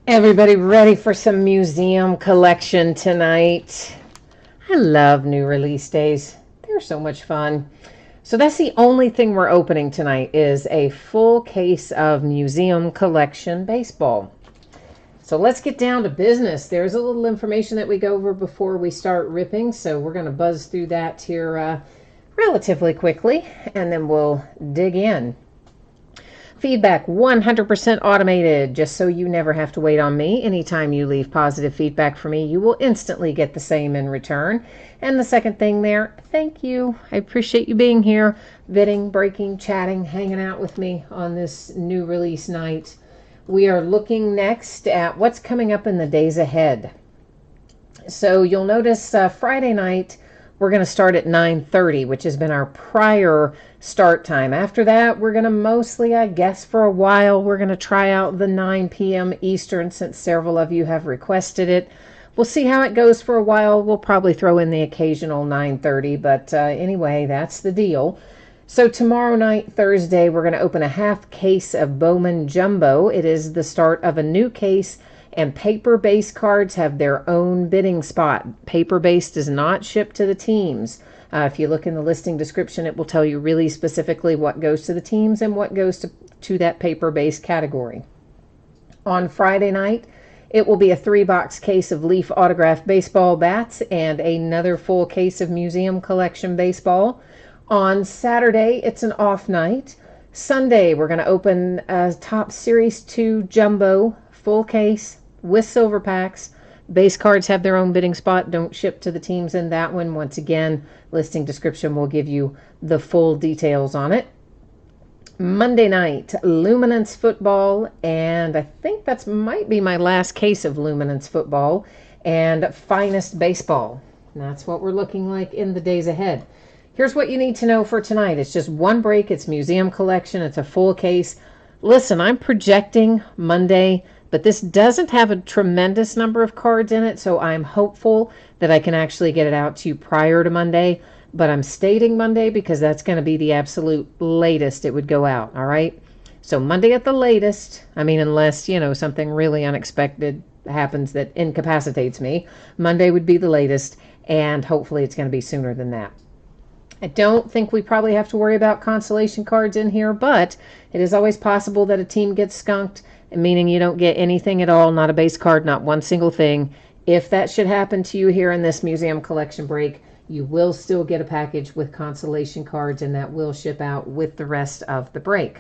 Everybody ready for some museum collection tonight? I love new release days. They're so much fun. So that's the only thing we're opening tonight is a full case of museum collection baseball. So let's get down to business. There's a little information that we go over before we start ripping, so we're going to buzz through that here relatively quickly, and then we'll dig in. Feedback 100% automated, just so you never have to wait on me. Anytime you leave positive feedback for me, you will instantly get the same in return. And the second thing there, thank you. I appreciate you being here, bidding, breaking, chatting, hanging out with me on this new release night. We are looking next at what's coming up in the days ahead. So you'll notice Friday night, we're going to start at 9:30, which has been our prior start time. After that, we're going to mostly, I guess, for a while, we're going to try out the 9 p.m. Eastern since several of you have requested it. We'll see how it goes for a while. We'll probably throw in the occasional 9:30, but anyway, that's the deal. So tomorrow night, Thursday, we're going to open a half case of Bowman Jumbo. It is the start of a new case, and paper base cards have their own bidding spot. Paper base does not ship to the teams. If you look in the listing description, it will tell you really specifically what goes to the teams and what goes to that paper base category. On Friday night, it will be a 3-box case of Leaf autographed baseball bats and another full case of museum collection baseball. On Saturday, it's an off night. Sunday, we're going to open a Top Series 2 Jumbo full case with silver packs. Base cards have their own bidding spot. Don't ship to the teams in that one. Once again, listing description will give you the full details on it. Monday night, Luminance football, and I think that might be my last case of Luminance football, and Finest baseball. And that's what we're looking like in the days ahead. Here's what you need to know for tonight. It's just one break. It's museum collection. It's a full case. Listen, I'm projecting Monday, but this doesn't have a tremendous number of cards in it, so I'm hopeful that I can actually get it out to you prior to Monday. But I'm stating Monday because that's going to be the absolute latest it would go out, all right? So Monday at the latest, I mean, unless, something really unexpected happens that incapacitates me, Monday would be the latest, and hopefully it's going to be sooner than that. I don't think we probably have to worry about consolation cards in here, but it is always possible that a team gets skunked, meaning you don't get anything at all, not a base card, not one single thing. If that should happen to you here in this museum collection break, you will still get a package with consolation cards, and that will ship out with the rest of the break.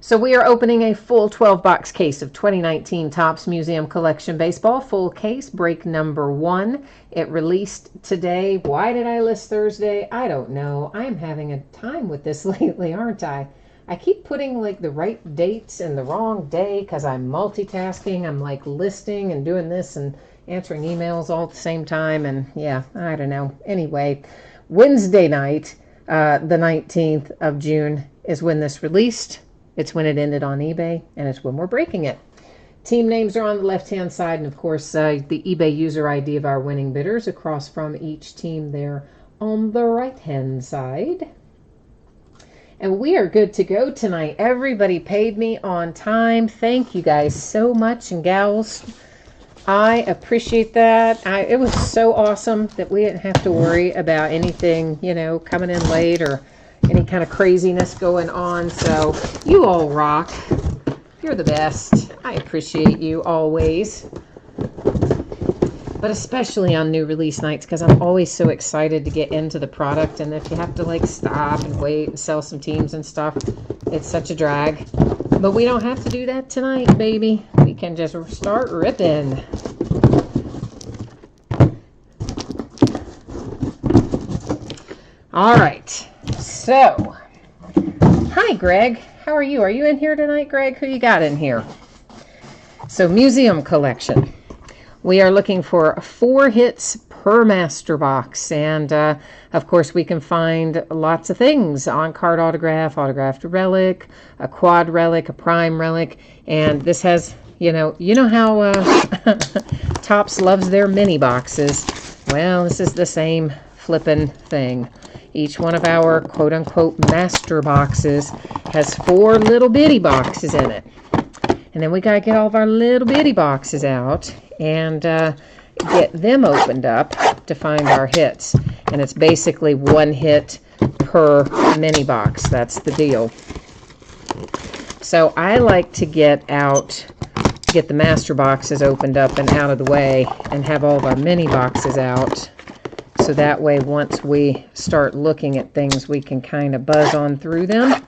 So we are opening a full 12-box case of 2019 Topps Museum Collection Baseball. Full case, break number 1. It released today. Why did I list Thursday? I don't know. I'm having a time with this lately, aren't I? I keep putting the right dates and the wrong day because I'm multitasking. I'm listing and doing this and answering emails all at the same time. And yeah, I don't know. Anyway, Wednesday night, the 19th of June is when this released. It's when it ended on eBay, and it's when we're breaking it. Team names are on the left-hand side, and of course, the eBay user ID of our winning bidders across from each team there on the right-hand side. And we are good to go tonight. Everybody paid me on time. Thank you guys so much, and gals. I appreciate that. It was so awesome that we didn't have to worry about anything, coming in late or any kind of craziness going on. So you all rock. You're the best. I appreciate you always, but especially on new release nights because I'm always so excited to get into the product. And if you have to stop and wait and sell some teams and stuff, it's such a drag. But we don't have to do that tonight, baby. We can just start ripping. All right. So, hi, Greg. How are you? Are you in here tonight, Greg? Who you got in here? So, museum collection. We are looking for 4 hits per master box. And, of course, we can find lots of things. On-card autograph, autographed relic, a quad relic, a prime relic. And this has, you know how Topps loves their mini boxes. Well, this is the same flippin' thing. Each one of our quote-unquote master boxes has 4 little bitty boxes in it. And then we got to get all of our little bitty boxes out and get them opened up to find our hits. And it's basically one hit per mini box. That's the deal. So I like to get the master boxes opened up and out of the way and have all of our mini boxes out. So that way, once we start looking at things, we can kind of buzz on through them.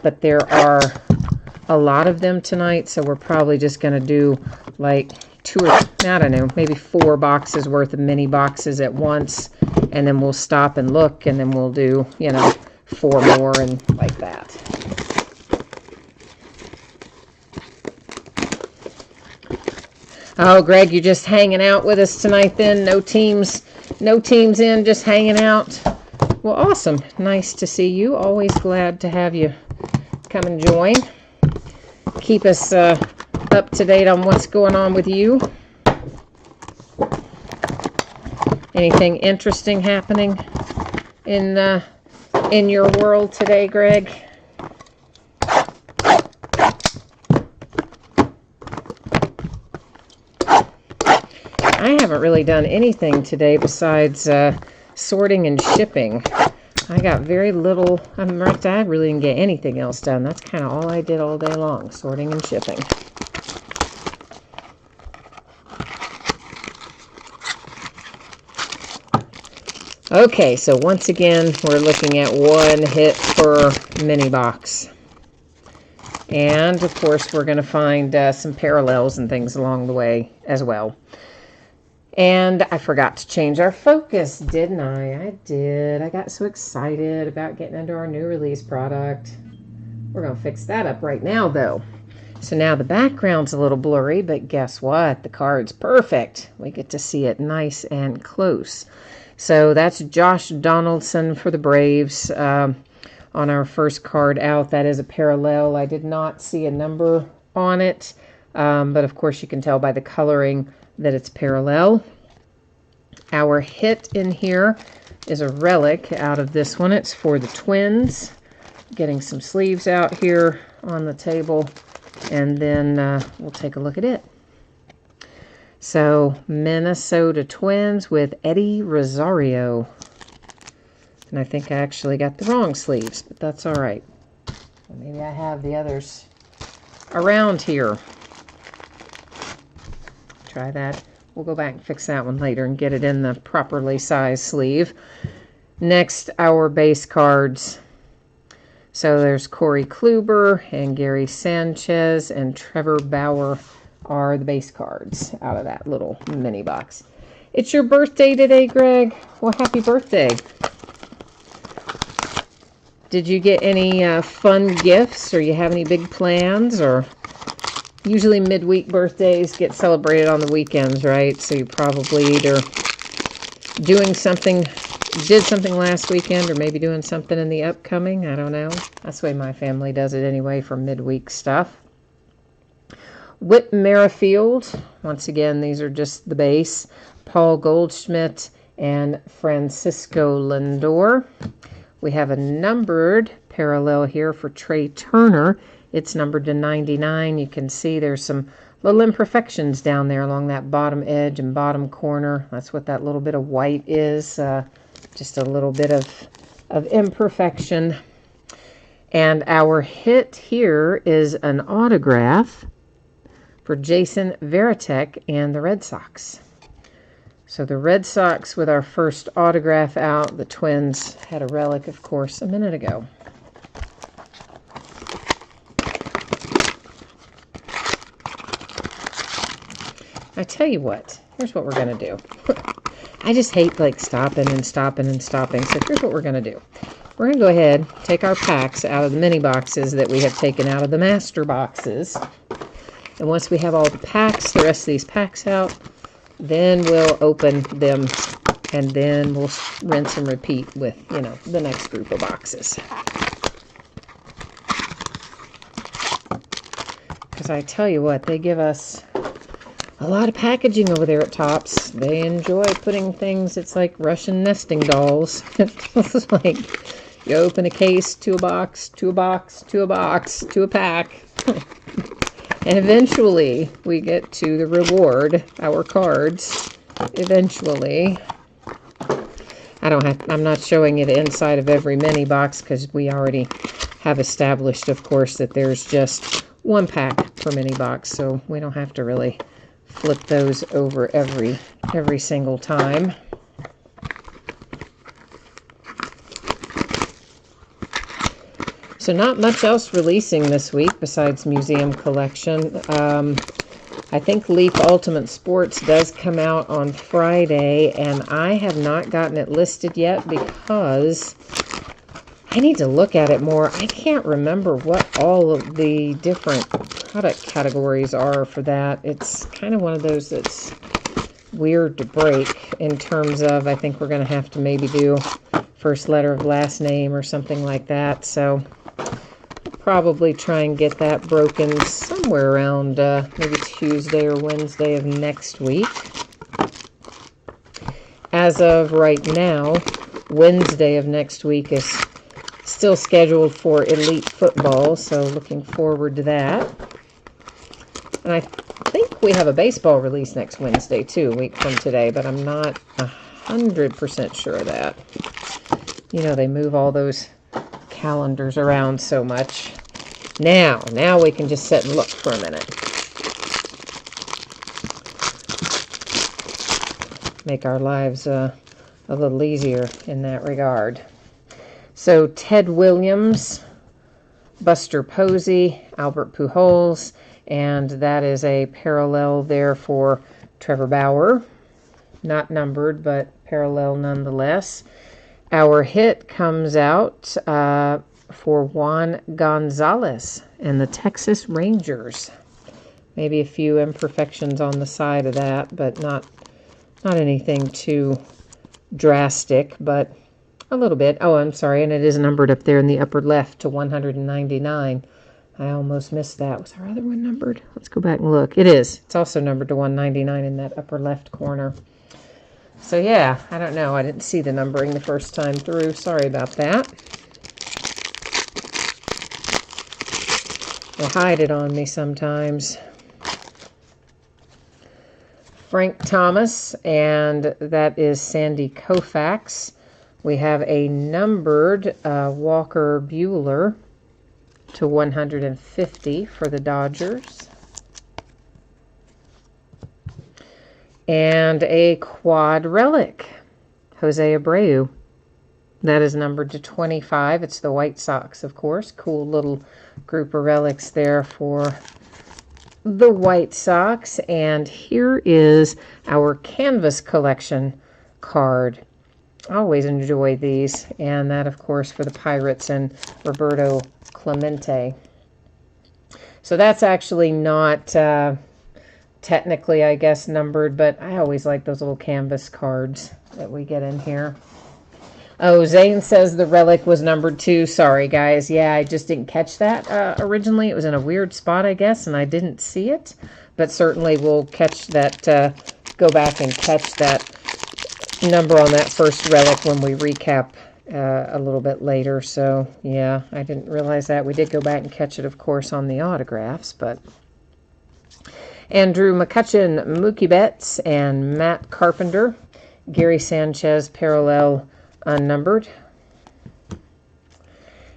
But there are a lot of them tonight, so we're probably just going to do like maybe 4 boxes worth of mini boxes at once. And then we'll stop and look, and then we'll do, 4 more and like that. Oh, Greg, you're just hanging out with us tonight then? No teams in, just hanging out? Well, awesome. Nice to see you. Always glad to have you come and join. Keep us up to date on what's going on with you. Anything interesting happening in your world today, Greg? I haven't really done anything today besides sorting and shipping. I got very little. I really didn't get anything else done. That's kind of all I did all day long, sorting and shipping. Okay, so once again, we're looking at one hit per mini box. And, of course, we're going to find some parallels and things along the way as well. And I forgot to change our focus, didn't I? I did. I got so excited about getting into our new release product. We're going to fix that up right now, though. So now the background's a little blurry, but guess what? The card's perfect. We get to see it nice and close. So that's Josh Donaldson for the Braves on our first card out. That is a parallel. I did not see a number on it, but of course you can tell by the coloring that it's parallel. Our hit in here is a relic out of this one. It's for the Twins. Getting some sleeves out here on the table, and then we'll take a look at it. So, Minnesota Twins with Eddie Rosario. And I think I actually got the wrong sleeves, but that's all right. Maybe I have the others around here. Try that. We'll go back and fix that one later and get it in the properly sized sleeve. Next, our base cards. So there's Corey Kluber and Gary Sanchez and Trevor Bauer are the base cards out of that little mini box. It's your birthday today, Greg. Well, happy birthday. Did you get any fun gifts, or you have any big plans? Or usually midweek birthdays get celebrated on the weekends, right? So you probably either did something last weekend, or maybe doing something in the upcoming. I don't know. That's the way my family does it anyway for midweek stuff. Whit Merrifield. Once again, these are just the base. Paul Goldschmidt and Francisco Lindor. We have a numbered parallel here for Trey Turner. It's numbered to 99. You can see there's some little imperfections down there along that bottom edge and bottom corner. That's what that little bit of white is. Just a little bit of imperfection. And our hit here is an autograph for Jason Varitek and the Red Sox. So the Red Sox with our first autograph out. The Twins had a relic, of course, a minute ago. I tell you what, here's what we're going to do. I just hate stopping and stopping and stopping. So here's what we're going to do. We're going to go ahead, take our packs out of the mini boxes that we have taken out of the master boxes. And once we have all the packs, the rest of these packs out, then we'll open them, and then we'll rinse and repeat with, the next group of boxes. Because I tell you what, they give us a lot of packaging over there at Topps. They enjoy putting things, it's like Russian nesting dolls. It's like you open a case to a box, to a box, to a box, to a pack. And eventually we get to the reward, our cards. Eventually. I'm not showing you the inside of every mini box because we already have established, of course, that there's just one pack per mini box, so we don't have to really flip those over every single time. So not much else releasing this week besides Museum Collection. I think Leaf Ultimate Sports does come out on Friday, and I have not gotten it listed yet because I need to look at it more. I can't remember what all of the different product categories are for that. It's kind of one of those that's weird to break in terms of, I think we're going to have to maybe do first letter of last name or something like that. So probably try and get that broken somewhere around maybe Tuesday or Wednesday of next week. As of right now, Wednesday of next week is still scheduled for Elite Football, so looking forward to that. And I think we have a baseball release next Wednesday too, a week from today, but I'm not 100% sure of that. You know, they move all those calendars around so much. Now we can just sit and look for a minute. Make our lives a little easier in that regard. So Ted Williams, Buster Posey, Albert Pujols, and that is a parallel there for Trevor Bauer. Not numbered, but parallel nonetheless. Our hit comes out for Juan Gonzalez and the Texas Rangers. Maybe a few imperfections on the side of that, but not anything too drastic, but a little bit. Oh, I'm sorry, and it is numbered up there in the upper left to 199. I almost missed that. Was our other one numbered? Let's go back and look. It is. It's also numbered to 199 in that upper left corner. So yeah, I don't know. I didn't see the numbering the first time through. Sorry about that. They hide it on me sometimes. Frank Thomas, and that is Sandy Koufax. We have a numbered Walker Buehler to 150 for the Dodgers. And a quad relic, Jose Abreu. That is numbered to 25. It's the White Sox, of course. Cool little group of relics there for the White Sox. And here is our Canvas Collection card. I always enjoy these. And that, of course, for the Pirates and Roberto Clemente. So that's actually not technically, I guess, numbered, but I always like those little canvas cards that we get in here. Oh, Zane says the relic was numbered 2. Sorry, guys. Yeah, I just didn't catch that originally. It was in a weird spot, I guess, and I didn't see it. But certainly we'll catch that, go back and catch that number on that first relic when we recap a little bit later. So, yeah, I didn't realize that. We did go back and catch it, of course, on the autographs, but Andrew McCutchen, Mookie Betts, and Matt Carpenter. Gary Sanchez, parallel unnumbered.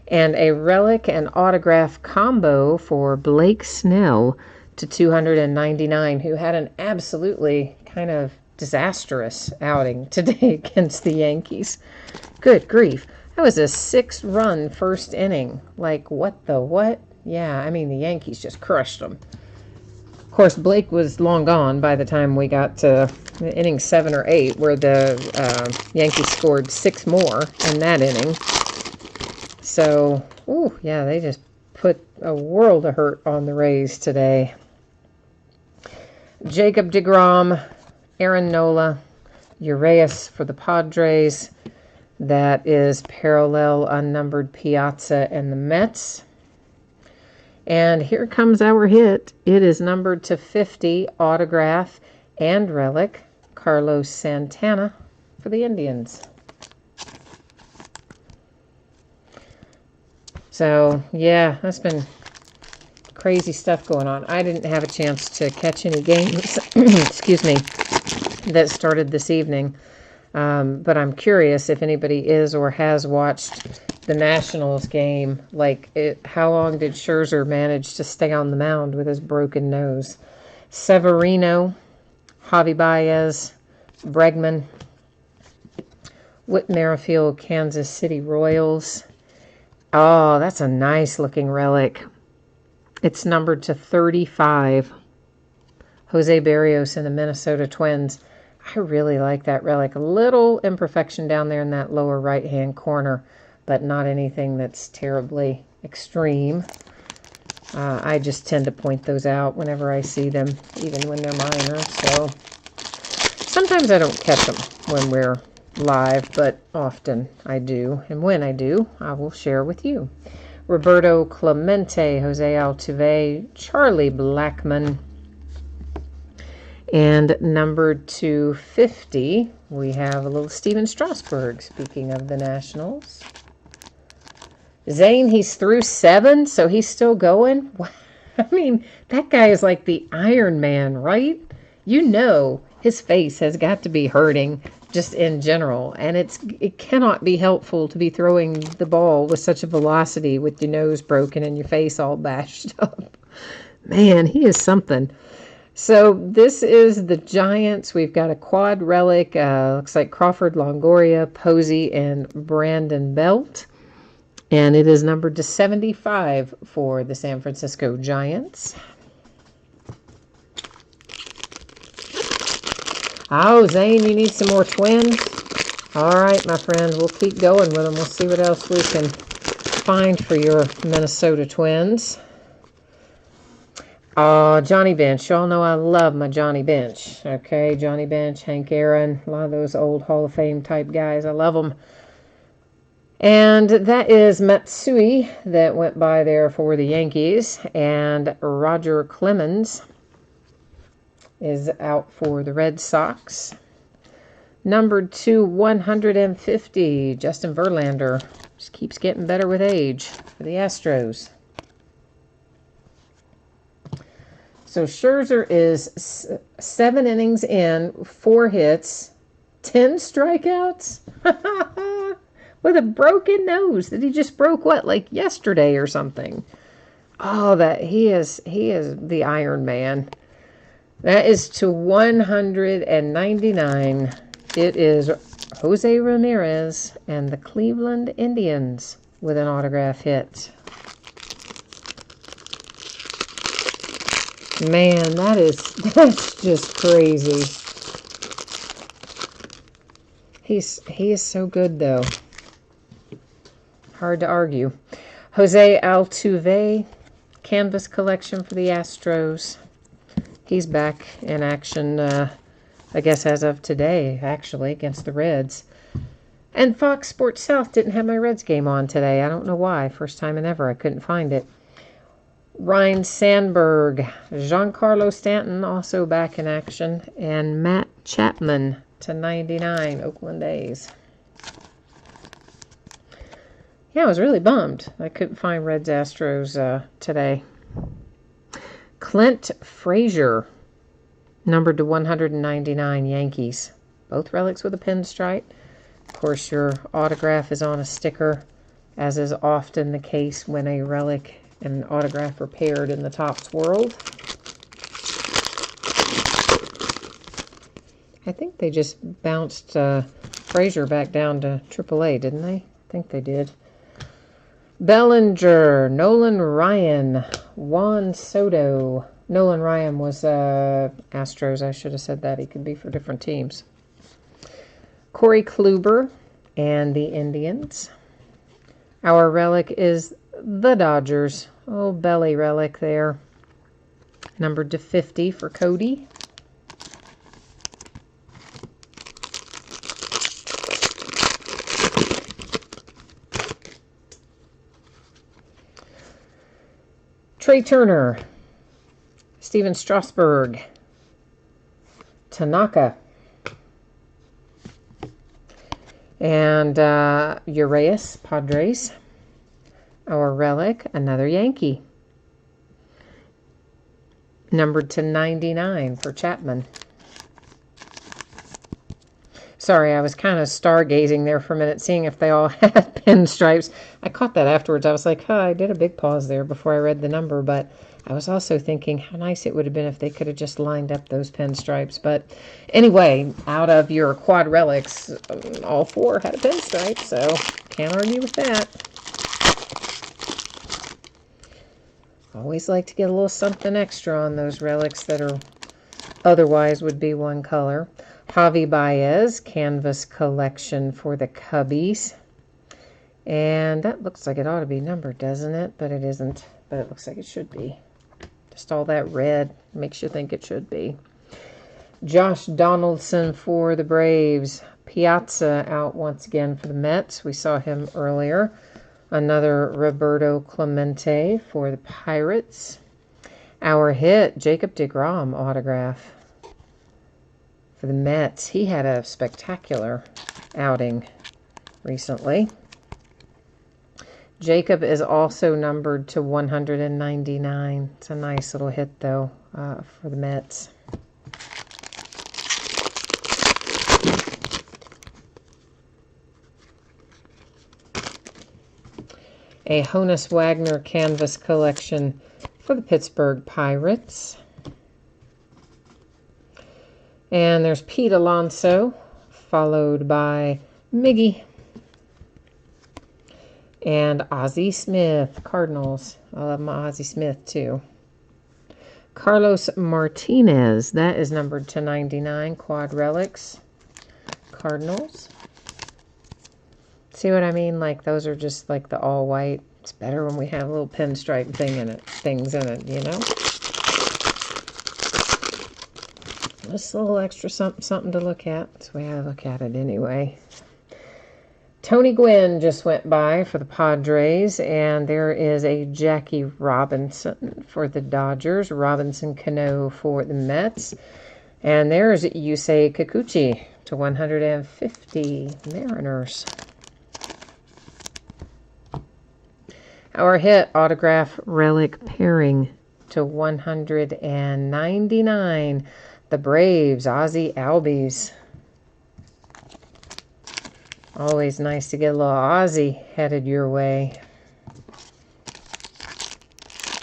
And a relic and autograph combo for Blake Snell to 299, who had an absolutely kind of disastrous outing today against the Yankees. Good grief. That was a 6-run first inning. Like, what the what? Yeah, I mean, the Yankees just crushed them. Of course, Blake was long gone by the time we got to inning 7 or 8, where the Yankees scored 6 more in that inning. So, ooh, yeah, they just put a world of hurt on the Rays today. Jacob deGrom, Aaron Nola, Urias for the Padres. That is parallel unnumbered Piazza and the Mets. And here comes our hit. It is numbered to 50, autograph and relic, Carlos Santana for the Indians. So, yeah, that's been crazy stuff going on. I didn't have a chance to catch any games, excuse me, that started this evening. But I'm curious if anybody is or has watched the Nationals game. Like, how long did Scherzer manage to stay on the mound with his broken nose? Severino, Javi Baez, Bregman, Whit Merrifield, Kansas City Royals. Oh, that's a nice looking relic. It's numbered to 35. Jose Barrios and the Minnesota Twins. I really like that relic. A little imperfection down there in that lower right-hand corner, but not anything that's terribly extreme. I just tend to point those out whenever I see them, even when they're minor. So sometimes I don't catch them when we're live, but often I do. And when I do, I will share with you. Roberto Clemente, Jose Altuve, Charlie Blackmon. And numbered to 50, we have a little Steven Strasburg, speaking of the Nationals. Zane, he's through 7, so he's still going? I mean, that guy is like the Iron Man, right? You know his face has got to be hurting just in general, and it cannot be helpful to be throwing the ball with such a velocity with your nose broken and your face all bashed up. Man, he is something. So this is the Giants. We've got a quad relic. Looks like Crawford, Longoria, Posey, and Brandon Belt. And it is numbered to 75 for the San Francisco Giants. Oh, Zane, you need some more Twins? All right, my friend, we'll keep going with them. We'll see what else we can find for your Minnesota Twins. Johnny Bench. Y'all know I love my Johnny Bench. Okay, Johnny Bench, Hank Aaron, a lot of those old Hall of Fame type guys. I love them. And that is Matsui that went by there for the Yankees. And Roger Clemens is out for the Red Sox. Numbered to 150, Justin Verlander. Just keeps getting better with age for the Astros. So Scherzer is 7 innings in, 4 hits, 10 strikeouts with a broken nose that he just broke, like yesterday or something. Oh, that he is the Iron Man. That is to 199. It is Jose Ramirez and the Cleveland Indians with an autograph hit. Man, that's just crazy. He is so good, though. Hard to argue. Jose Altuve, canvas collection for the Astros. He's back in action, I guess as of today, actually, against the Reds. And Fox Sports South didn't have my Reds game on today. I don't know why. First time in ever. I couldn't find it. Ryne Sandberg, Giancarlo Stanton also back in action, and Matt Chapman to 99, Oakland A's. Yeah, I was really bummed I couldn't find Reds Astros today. Clint Frazier, numbered to 199, Yankees. Both relics with a pinstripe. Of course, your autograph is on a sticker, as is often the case when a relic and an autograph are paired in the Topps world. I think they just bounced Frazier back down to AAA, didn't they? I think they did. Bellinger, Nolan Ryan, Juan Soto. Nolan Ryan was Astros. I should have said that. He could be for different teams. Corey Kluber and the Indians. Our relic is the Dodgers. Oh, belly relic there. Numbered to 50 for Cody. Trey Turner. Steven Strasburg. Tanaka. And Urias, Padres. Our relic, another Yankee. numbered to 99 for Chapman. Sorry, I was kind of stargazing there for a minute, seeing if they all had pinstripes. I caught that afterwards. I was like, I did a big pause there before I read the number, but I was also thinking how nice it would have been if they could have just lined up those pinstripes. But anyway, out of your quad relics, all 4 had a pinstripe, so can't argue with that. Always like to get a little something extra on those relics that are otherwise would be one color. Javi Baez, Canvas Collection for the Cubbies. And that looks like it ought to be numbered, doesn't it? But it isn't. But it looks like it should be. Just all that red makes you think it should be. Josh Donaldson for the Braves. Piazza out once again for the Mets. We saw him earlier. Another Roberto Clemente for the Pirates. Our hit, Jacob deGrom autograph for the Mets. He had a spectacular outing recently. Jacob is also numbered to 199. It's a nice little hit, though, for the Mets. A Honus Wagner Canvas Collection for the Pittsburgh Pirates. And there's Pete Alonso, followed by Miggy. And Ozzie Smith, Cardinals. I love my Ozzie Smith, too. Carlos Martinez, that is numbered to 99, Quad Relics, Cardinals. See what I mean? Like, those are just like the all white. It's better when we have a little pinstripe things in it, you know? Just a little extra something to look at. That's the way I look at it anyway. Tony Gwynn just went by for the Padres, and there is a Jackie Robinson for the Dodgers, Robinson Cano for the Mets, and there's Yusei Kikuchi to 150 Mariners. Our hit autograph relic pairing to 199. The Braves, Ozzie Albies. Always nice to get a little Ozzie headed your way.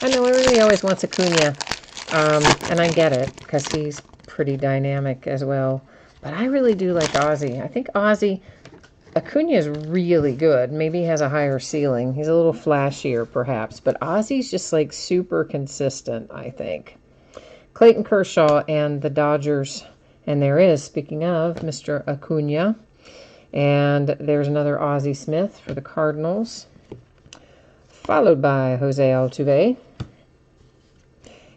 I know everybody always wants Acuna, and I get it because he's pretty dynamic as well. But I really do like Ozzie. I think Acuna is really good. Maybe he has a higher ceiling. He's a little flashier, perhaps. But Ozzie's just like super consistent, I think. Clayton Kershaw and the Dodgers. And there is, speaking of, Mr. Acuna. And there's another Ozzie Smith for the Cardinals. Followed by Jose Altuve.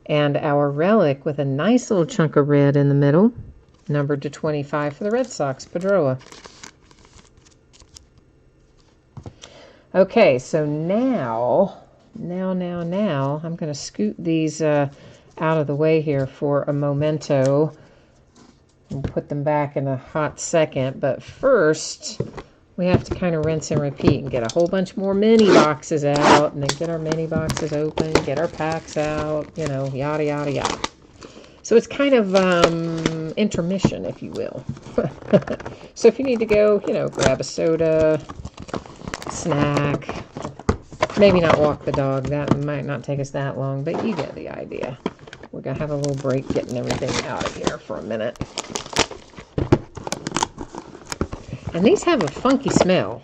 And our relic with a nice little chunk of red in the middle. Numbered to 25 for the Red Sox, Pedroia. Okay, so now, I'm going to scoot these out of the way here for a memento. We'll put them back in a hot second, but first, we have to kind of rinse and repeat and get a whole bunch more mini boxes out, and then get our mini boxes open, get our packs out, you know, yada, yada, yada. So it's kind of intermission, if you will. So if you need to go, you know, grab a soda, snack, maybe not walk the dog, that might not take us that long, but you get the idea. We're going to have a little break getting everything out of here for a minute. And these have a funky smell.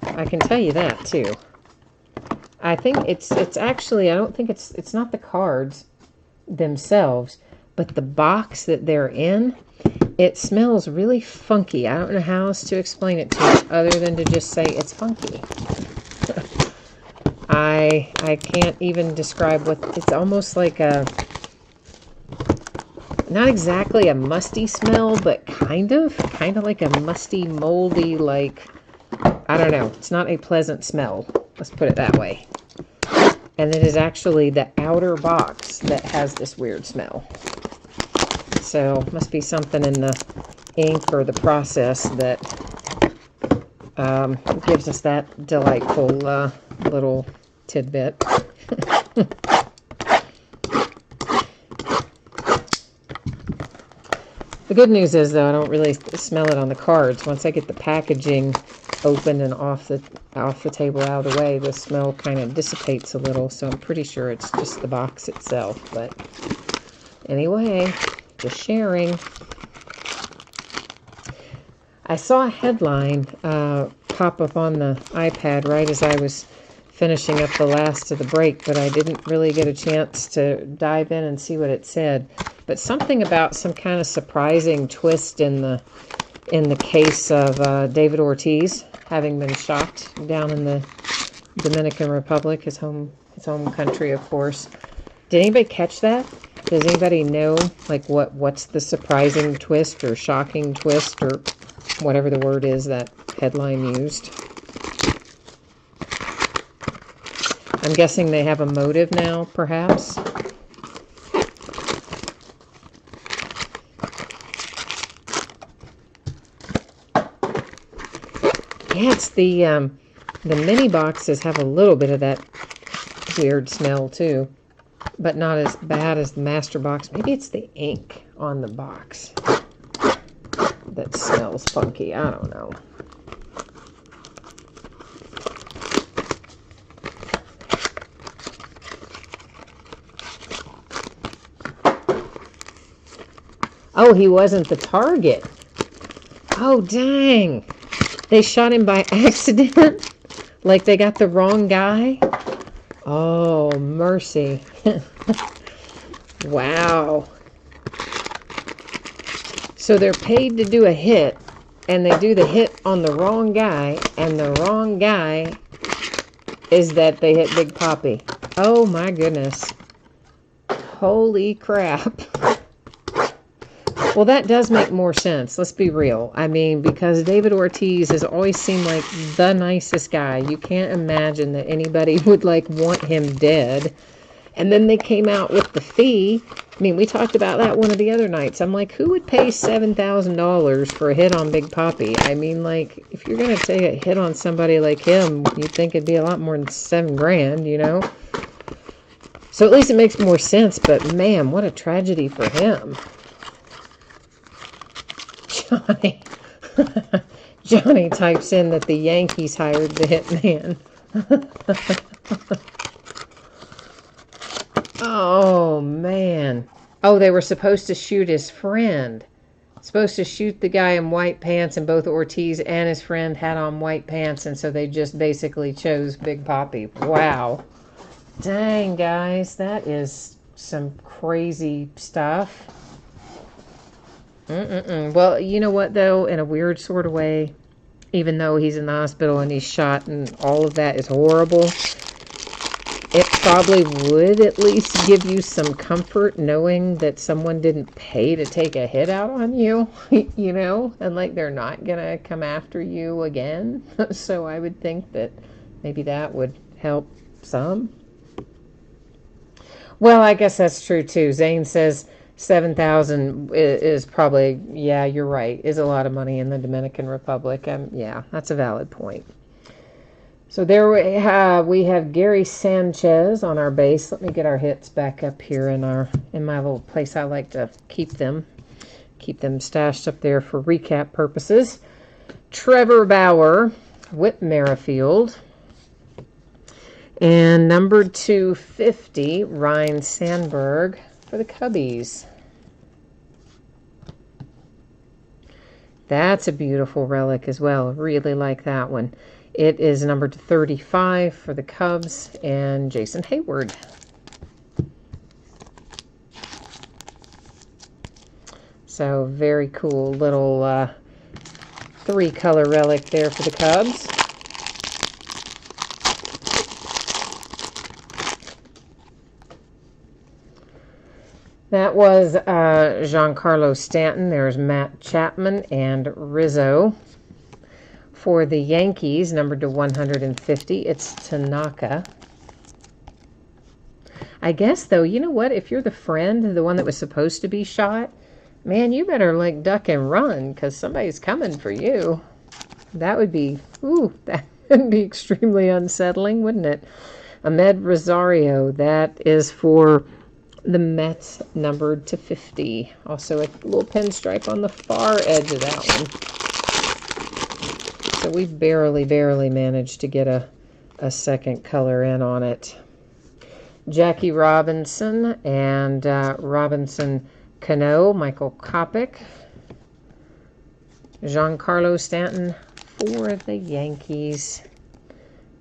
I can tell you that, too. I think it's actually, I don't think it's not the cards themselves, but the box that they're in. It smells really funky. I don't know how else to explain it to you other than to just say it's funky. I can't even describe what, it's almost like a, not exactly a musty smell, but kind of like a musty, moldy, like, I don't know. It's not a pleasant smell. Let's put it that way. And it is actually the outer box that has this weird smell. So must be something in the ink or the process that gives us that delightful little tidbit. The good news is, though, I don't really smell it on the cards. Once I get the packaging open and off the table out of the way, the smell kind of dissipates a little. So I'm pretty sure it's just the box itself. But anyway, just sharing. I saw a headline pop up on the iPad right as I was finishing up the last of the break, but I didn't really get a chance to dive in and see what it said. But something about some kind of surprising twist in the case of David Ortiz having been shot down in the Dominican Republic, his home country, of course. Did anybody catch that? Does anybody know, like, what's the surprising twist or shocking twist or whatever the word is that headline used? I'm guessing they have a motive now, perhaps. Yeah, it's the mini boxes have a little bit of that weird smell too, but not as bad as the master box. Maybe it's the ink on the box that smells funky. I don't know. Oh, he wasn't the target. Oh, dang. They shot him by accident? Like they got the wrong guy? Oh, mercy. Wow. So they're paid to do a hit, and they do the hit on the wrong guy, and the wrong guy is that they hit Big Papi. Oh, my goodness. Holy crap. Well, that does make more sense. Let's be real. I mean, because David Ortiz has always seemed like the nicest guy. You can't imagine that anybody would, like, want him dead. And then they came out with the fee. I mean, we talked about that one of the other nights. I'm like, who would pay $7,000 for a hit on Big Papi? I mean, like, if you're going to take a hit on somebody like him, you'd think it'd be a lot more than $7,000, you know? So at least it makes more sense. But, man, what a tragedy for him. Johnny types in that the Yankees hired the hitman. Oh, man. Oh, they were supposed to shoot his friend. Supposed to shoot the guy in white pants, and both Ortiz and his friend had on white pants, and so they just basically chose Big Papi. Wow. Dang, guys. That is some crazy stuff. Well, you know what, though? In a weird sort of way, even though he's in the hospital and he's shot and all of that is horrible, it probably would at least give you some comfort knowing that someone didn't pay to take a hit out on you, you know, and like they're not going to come after you again. So I would think that maybe that would help some. Well, I guess that's true, too. Zane says 7,000 is probably, yeah, you're right, is a lot of money in the Dominican Republic. Yeah, that's a valid point. So there we have Gary Sanchez on our base. Let me get our hits back up here in my little place I like to keep them stashed up there for recap purposes. Trevor Bauer, Whit Merrifield. And number 250, Ryne Sandberg for the Cubbies. That's a beautiful relic as well. Really like that one. It is number 35 for the Cubs and Jason Hayward. So very cool little 3-color relic there for the Cubs. That was Giancarlo Stanton. There's Matt Chapman and Rizzo. For the Yankees, numbered to 150, it's Tanaka. I guess, though, you know what? If you're the friend, the one that was supposed to be shot, man, you better, like, duck and run because somebody's coming for you. That would be, that would be extremely unsettling, wouldn't it? Ahmed Rosario, that is for The Mets numbered to 50. Also a little pinstripe on the far edge of that one. So we barely managed to get a second color in on it. Jackie Robinson and Robinson Cano, Michael Kopech. Giancarlo Stanton for the Yankees,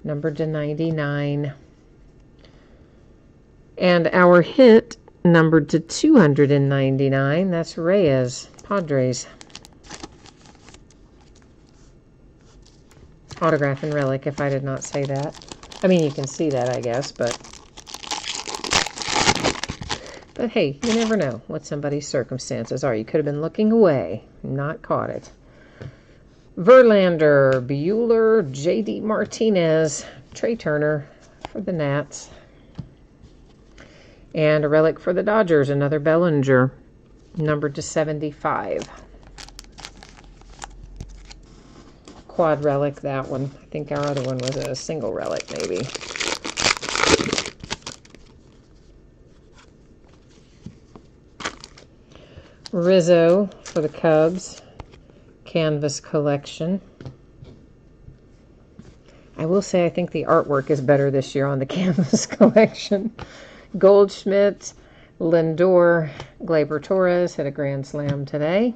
numbered to 99. And our hit, numbered to 299, that's Reyes, Padres. Autograph and relic, if I did not say that. I mean, you can see that, I guess, but hey, you never know what somebody's circumstances are. You could have been looking away, not caught it. Verlander, Bueller, J.D. Martinez, Trey Turner for the Nats. And a relic for the Dodgers, another Bellinger, numbered to 75. Quad relic, that one. I think our other one was a single relic, maybe. Rizzo for the Cubs, canvas collection. I will say I think the artwork is better this year on the canvas collection. Goldschmidt, Lindor, Gleyber Torres hit a grand slam today.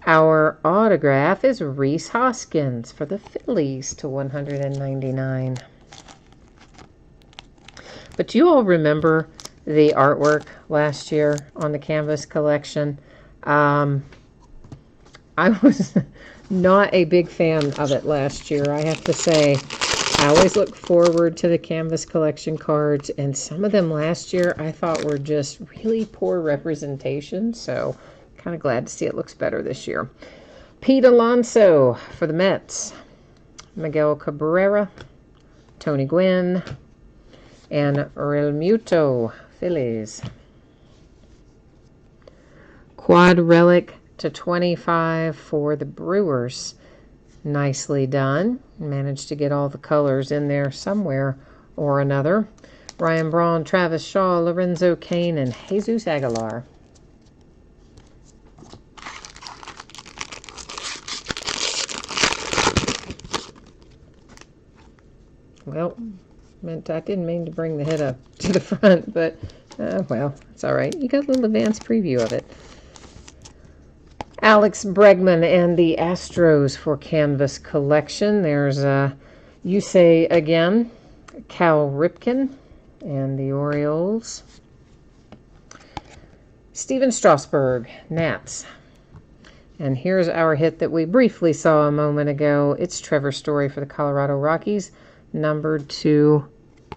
Our autograph is Rhys Hoskins for the Phillies to 199. But do you all remember the artwork last year on the canvas collection? I was not a big fan of it last year, I have to say. I always look forward to the canvas collection cards, and some of them last year I thought were just really poor representation, so kind of glad to see it looks better this year. Pete Alonso for the Mets, Miguel Cabrera, Tony Gwynn, and Realmuto, Phillies. Quad relic to 25 for the Brewers. Nicely done. Managed to get all the colors in there somewhere or another. Ryan Braun, Travis Shaw, Lorenzo Cain, and Jesus Aguilar. Well, I didn't mean to bring the head up to the front, but, well, it's all right. You got a little advance preview of it. Alex Bregman and the Astros for canvas collection. There's Yusei again, Cal Ripken, and the Orioles. Steven Strasburg, Nats. And here's our hit that we briefly saw a moment ago. It's Trevor Story for the Colorado Rockies, numbered to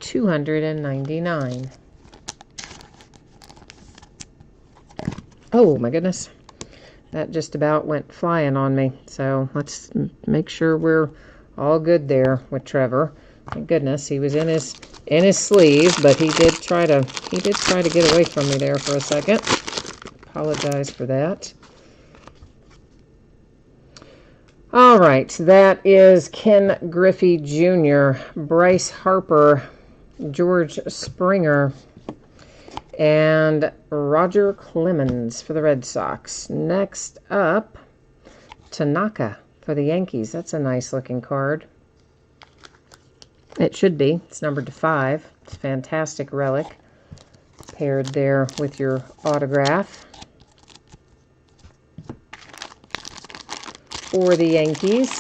299. Oh, my goodness. That just about went flying on me. So let's make sure we're all good there with Trevor. Thank goodness he was in his sleeve, but he did try to get away from me there for a second. Apologize for that. All right, that is Ken Griffey Jr., Bryce Harper, George Springer, and Roger Clemens for the Red Sox. Next up, Tanaka for the Yankees. That's a nice looking card. It should be. It's numbered to 5. It's a fantastic relic. Paired there with your autograph. For the Yankees,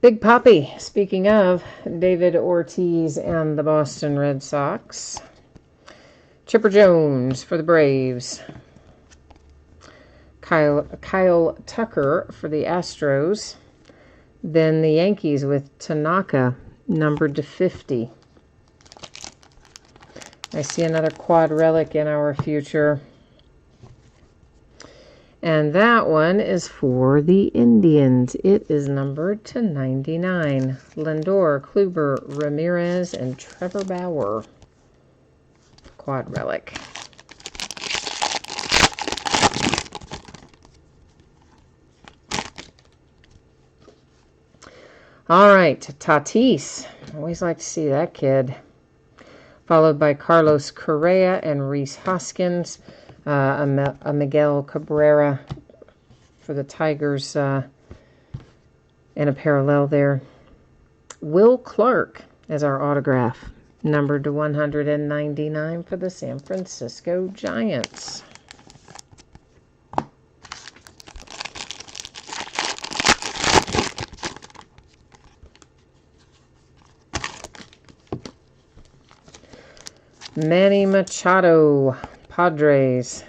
Big Poppy, speaking of, David Ortiz and the Boston Red Sox. Chipper Jones for the Braves. Kyle Tucker for the Astros. Then the Yankees with Tanaka, numbered to 50. I see another quad relic in our future. And that one is for the Indians. It is numbered to 99. Lindor, Kluber, Ramirez, and Trevor Bauer. Quad relic. All right, Tatis. Always like to see that kid. Followed by Carlos Correa and Rhys Hoskins. A Miguel Cabrera for the Tigers in a parallel there. Will Clark as our autograph, numbered to 199 for the San Francisco Giants. Manny Machado, Padres.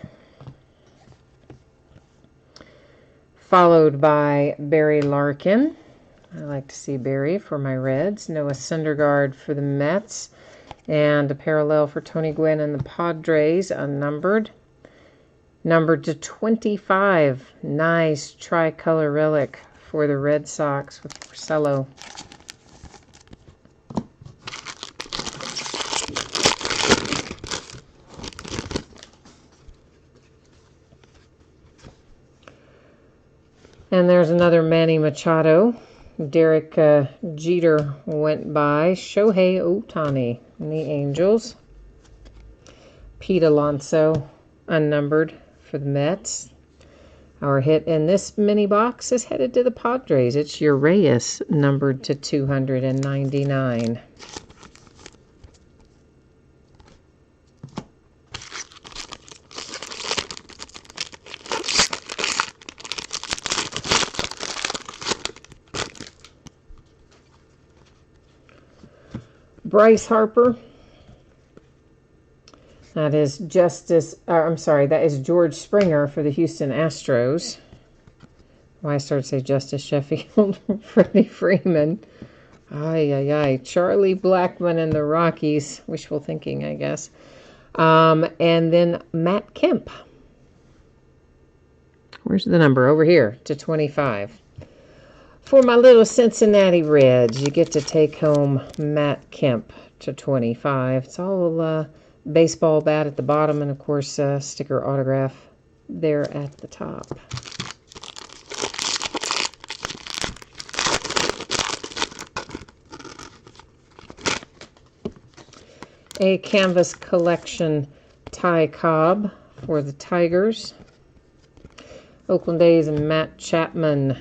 Followed by Barry Larkin. I like to see Barry for my Reds. Noah Syndergaard for the Mets. And a parallel for Tony Gwynn and the Padres, unnumbered. Numbered to 25. Nice tricolor relic for the Red Sox with Porcello. And there's another Manny Machado. Derek Jeter went by. Shohei Ohtani and the Angels. Pete Alonso, unnumbered for the Mets. Our hit in this mini box is headed to the Padres. It's Urias, numbered to 299. Bryce Harper. That is that is George Springer for the Houston Astros. Why I started to say Justice Sheffield. Freddie Freeman. Charlie Blackmon and the Rockies. Wishful thinking, I guess. And then Matt Kemp. Where's the number? Over here, to 25. For my little Cincinnati Reds, you get to take home Matt Kemp to 25. It's all baseball bat at the bottom and, of course, sticker autograph there at the top. A Canvas Collection Ty Cobb for the Tigers. Oakland A's and Matt Chapman.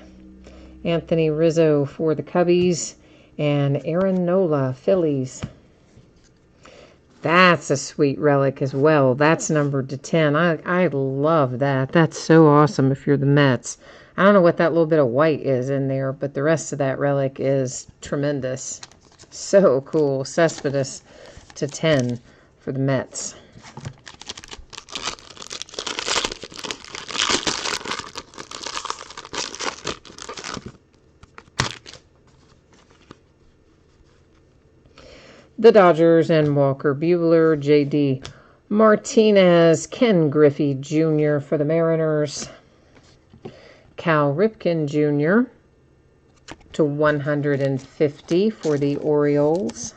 Anthony Rizzo for the Cubbies, and Aaron Nola, Phillies. That's a sweet relic as well. That's numbered to 10. I love that. That's so awesome if you're the Mets. I don't know what that little bit of white is in there, but the rest of that relic is tremendous. So cool. Cespedes to 10 for the Mets. The Dodgers and Walker Buehler, J.D. Martinez, Ken Griffey Jr. for the Mariners, Cal Ripken Jr. to 150 for the Orioles.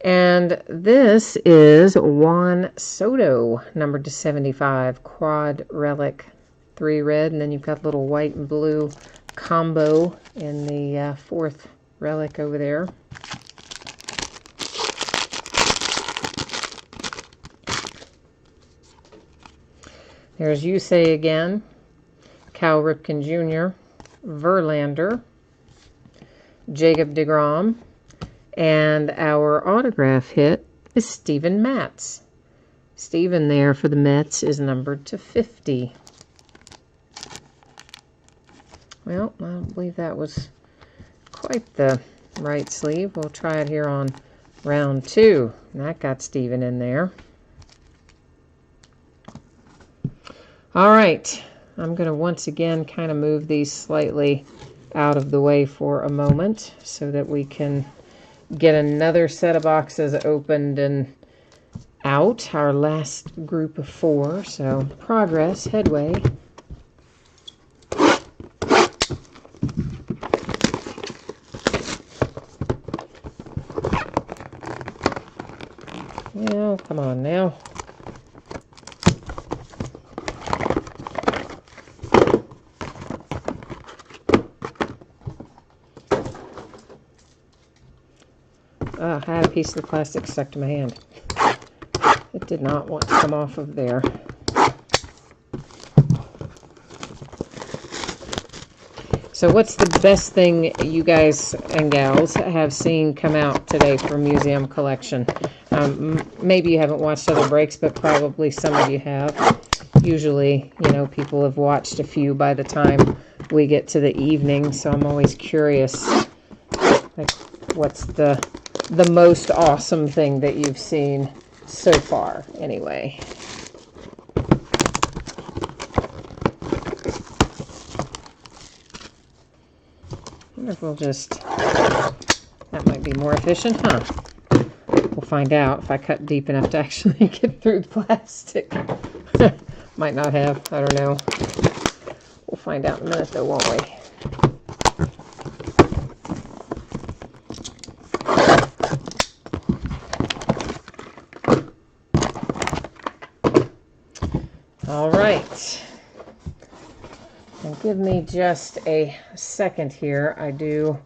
And this is Juan Soto, numbered to 75, quad relic, 3 red, and then you've got a little white and blue combo in the fourth relic over there. There's Yusei again, Cal Ripken Jr., Verlander, Jacob deGrom, and our autograph hit is Steven Matz. Steven there for the Mets is numbered to 50. Well, I don't believe that was quite the right sleeve. We'll try it here on round 2. And that got Steven in there. All right. I'm going to once again kind of move these slightly out of the way for a moment so that we can get another set of boxes opened and out. Our last group of 4. So progress, headway. Well, come on now. I had a piece of the plastic stuck to my hand. It did not want to come off of there. So what's the best thing you guys and gals have seen come out today for Museum Collection? Maybe you haven't watched other breaks, but probably some of you have. Usually, you know, people have watched a few by the time we get to the evening, so I'm always curious, like, what's the most awesome thing that you've seen so far, anyway. I wonder if we'll just, that might be more efficient, huh? We'll find out if I cut deep enough to actually get through the plastic. Might not have, I don't know. We'll find out in a minute though, won't we? All right. And give me just a second here. I do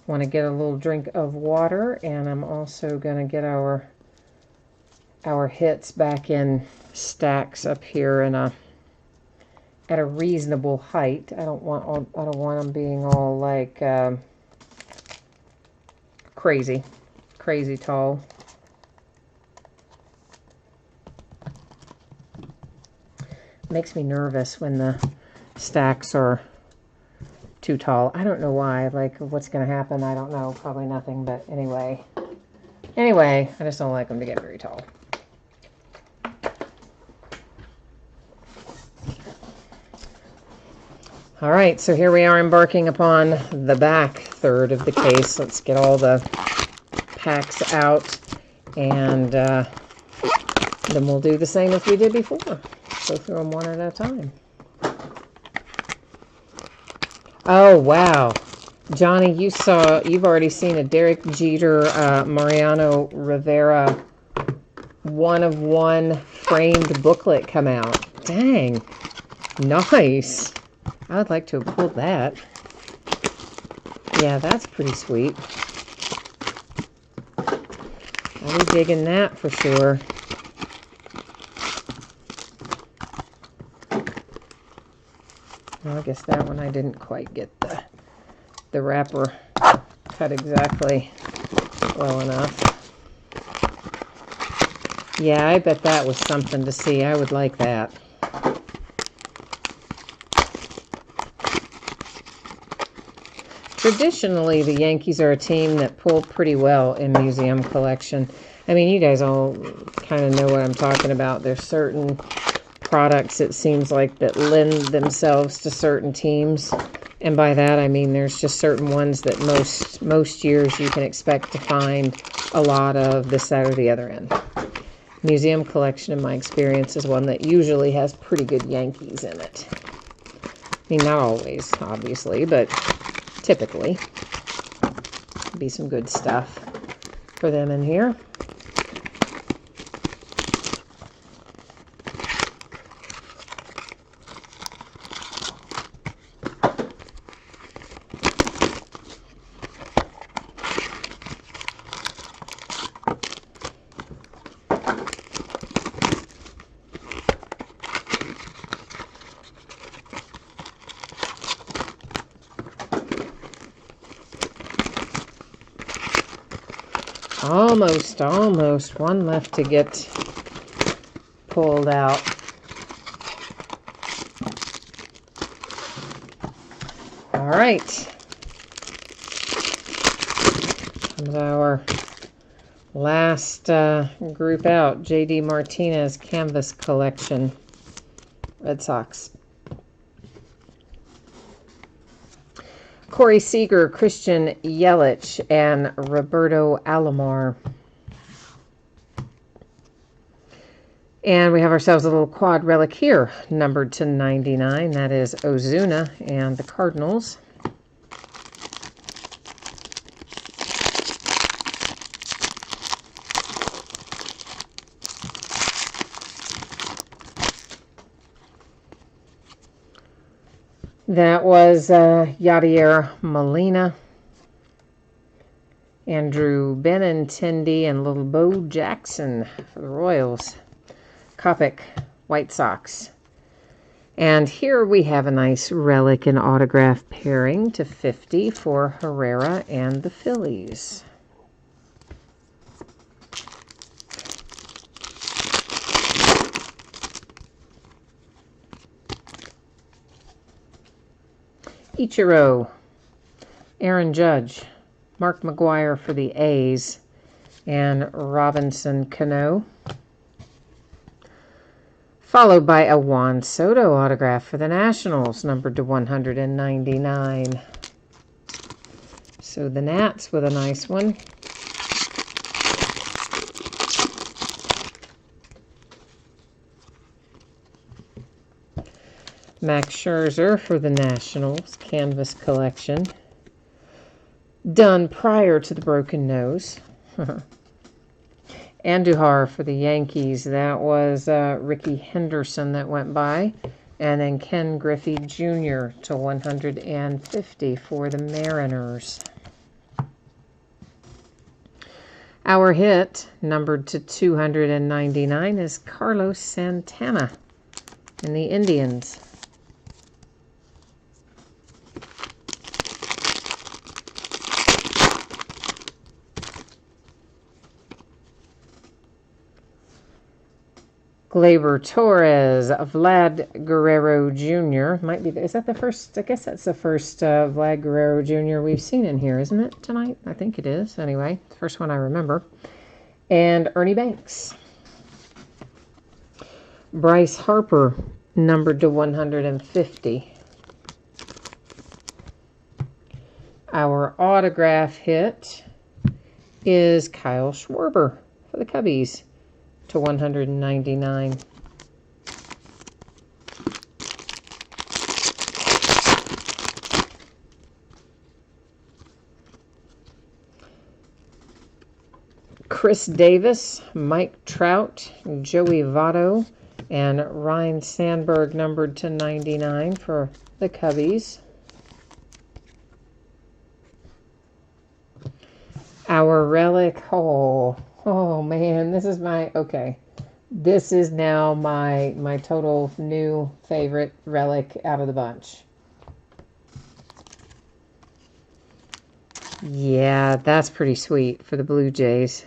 want to get a little drink of water, and I'm also going to get our hits back in stacks up here in at a reasonable height. I don't want them being all like crazy tall. Makes me nervous when the stacks are too tall. I don't know why. Like, what's going to happen? I don't know. Probably nothing, but anyway. I just don't like them to get very tall. All right, so here we are embarking upon the back third of the case. Let's get all the packs out, and then we'll do the same as we did before. Go through them one at a time. Oh, wow. Johnny, you've already seen a Derek Jeter, Mariano Rivera 1-of-1 framed booklet come out. Dang. Nice. I would like to have pulled that. Yeah, that's pretty sweet. I'll be digging that for sure. Well, I guess that one I didn't quite get the wrapper cut exactly well enough. Yeah, I bet that was something to see. I would like that. Traditionally, the Yankees are a team that pull pretty well in Museum Collection. I mean, you guys all kind of know what I'm talking about. There's certain products, it seems like, that lend themselves to certain teams. And by that, I mean there's just certain ones that most years you can expect to find a lot of this side or the other end. Museum Collection, in my experience, is one that usually has pretty good Yankees in it. I mean, not always, obviously, but typically. Be some good stuff for them in here. Almost. One left to get pulled out. All right. Comes our last group out. J.D. Martinez Canvas Collection. Red Sox. Corey Seager, Christian Yelich, and Roberto Alomar. And we have ourselves a little quad relic here, numbered to 99. That is Ozuna and the Cardinals. That was Yadier Molina. Andrew Benintendi and little Bo Jackson for the Royals. Kopech, White Sox. And here we have a nice relic and autograph pairing to 50 for Herrera and the Phillies. Ichiro, Aaron Judge, Mark McGwire for the A's, and Robinson Cano. Followed by a Juan Soto autograph for the Nationals, numbered to 199. So the Nats with a nice one. Max Scherzer for the Nationals, canvas collection. Done prior to the broken nose. Andujar for the Yankees. That was Ricky Henderson that went by. And then Ken Griffey Jr. to 150 for the Mariners. Our hit, numbered to 299, is Carlos Santana in the Indians. Gleyber Torres, Vlad Guerrero Jr. Might be, is that the first? I guess that's the first Vlad Guerrero Jr. we've seen in here, isn't it, tonight? I think it is, anyway. The first one I remember. And Ernie Banks. Bryce Harper, numbered to 150. Our autograph hit is Kyle Schwarber for the Cubbies to 199. Chris Davis, Mike Trout, Joey Votto, and Ryan Sandberg numbered to 99 for the Cubbies. Our relic, oh man, this is my, okay. This is now my total new favorite relic out of the bunch. Yeah, that's pretty sweet for the Blue Jays.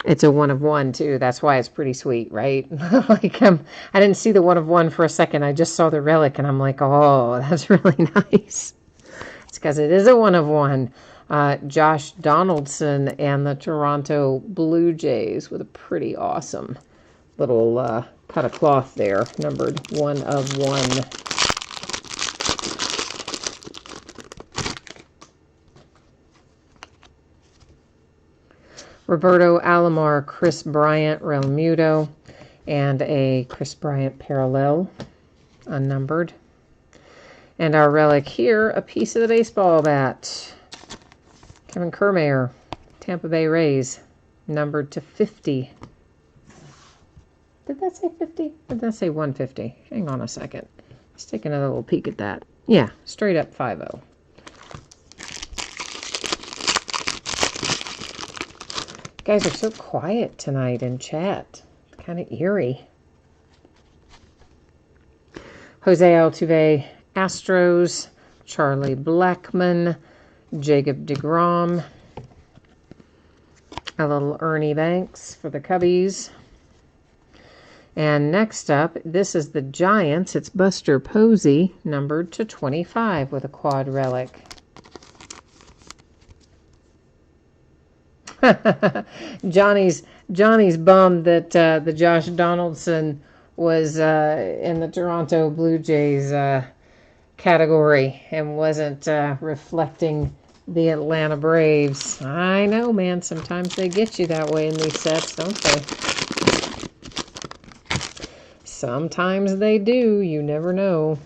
It's a 1 of 1 too. That's why it's pretty sweet, right? Like I didn't see the 1 of 1 for a second. I just saw the relic and I'm like, oh, that's really nice. It's because it is a 1 of 1. Josh Donaldson and the Toronto Blue Jays with a pretty awesome little cut of cloth there, numbered 1 of 1. Roberto Alomar, Chris Bryant, Realmuto, and a Chris Bryant parallel, unnumbered. And our relic here, a piece of the baseball bat. Kevin Kiermaier, Tampa Bay Rays, numbered to 50. Did that say 50? Or did that say 150? Hang on a second. Let's take another little peek at that. Yeah, straight up 50. You guys are so quiet tonight in chat. Kind of eerie. Jose Altuve, Astros, Charlie Blackmon, Jacob deGrom, a little Ernie Banks for the Cubbies. And next up, this is the Giants. It's Buster Posey, numbered to 25 with a quad relic. Johnny's bummed that the Josh Donaldson was in the Toronto Blue Jays category and wasn't reflecting the Atlanta Braves. I know, man. Sometimes they get you that way in these sets, don't they? Sometimes they do. You never know.